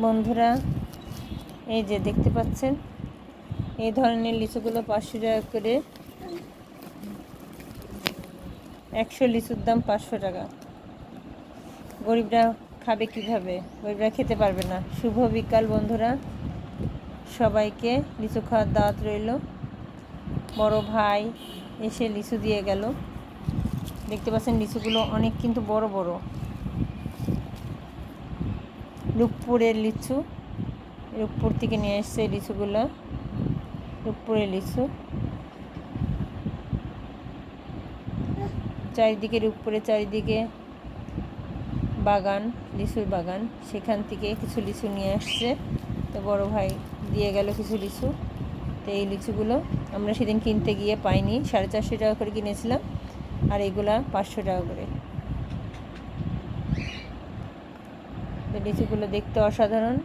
বন্ধুরা, এই যে দেখতে পাচ্ছেন এই ধরনের লিচুগুলো 500 টাকা করে। 100 লিচুর দাম 500 টাকা। গরিবরা খাবে কিভাবে? গরিবরা খেতে পারবে না। শুভ বিকাল বন্ধুরা, সবাইকে লিচু খাওয়ার দাওয়াত রইল। বড় ভাই এসে লিচু দিয়ে গেল। দেখতে পাচ্ছেন লিচুগুলো অনেক কিন্তু বড় বড়। রূপপুরের লিচু, রূপপুর থেকে নিয়ে এসছে লিচুগুলো। রূপপুরের লিচু, চারিদিকে রূপপুরের চারিদিকে বাগান, লিচুর বাগান। সেখান থেকে কিছু লিচু নিয়ে আসছে। তো বড় ভাই দিয়ে গেল কিছু লিচু। তো এই লিচুগুলো আমরা সেদিন কিনতে গিয়ে পাইনি, 450 টাকা করে কিনেছিলাম, আর এইগুলা 500 টাকা করে। তো লিচুগুলো দেখতে অসাধারণ।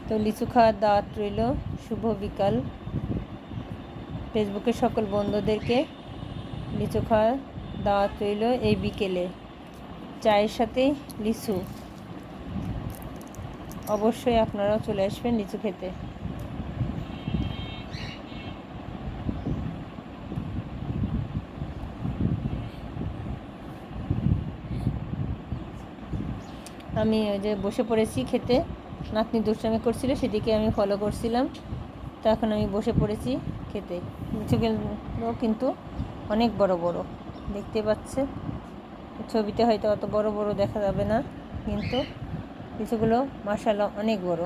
তো লিচু খাওয়ার দাওয়াত রইল। শুভ বিকাল। ফেসবুকের সকল বন্ধুদেরকে লিচু খাওয়ার দাওয়াত রইল এই বিকেলে। চায়ের সাথে লিচু, অবশ্যই আপনারাও চলে আসবেন লিচু খেতে। আমি ওই যে বসে পড়েছি খেতে। নাতনি দুষ্টামি করছিল, সেদিকে আমি ফলো করছিলাম। তো এখন আমি বসে পড়েছি খেতে। লিচুগুলো কিন্তু অনেক বড় বড় দেখতে পাচ্ছে। ছবিতে হয়তো অত বড় বড় দেখা যাবে না, কিন্তু লিচুগুলো মাশাআল্লাহ অনেক বড়।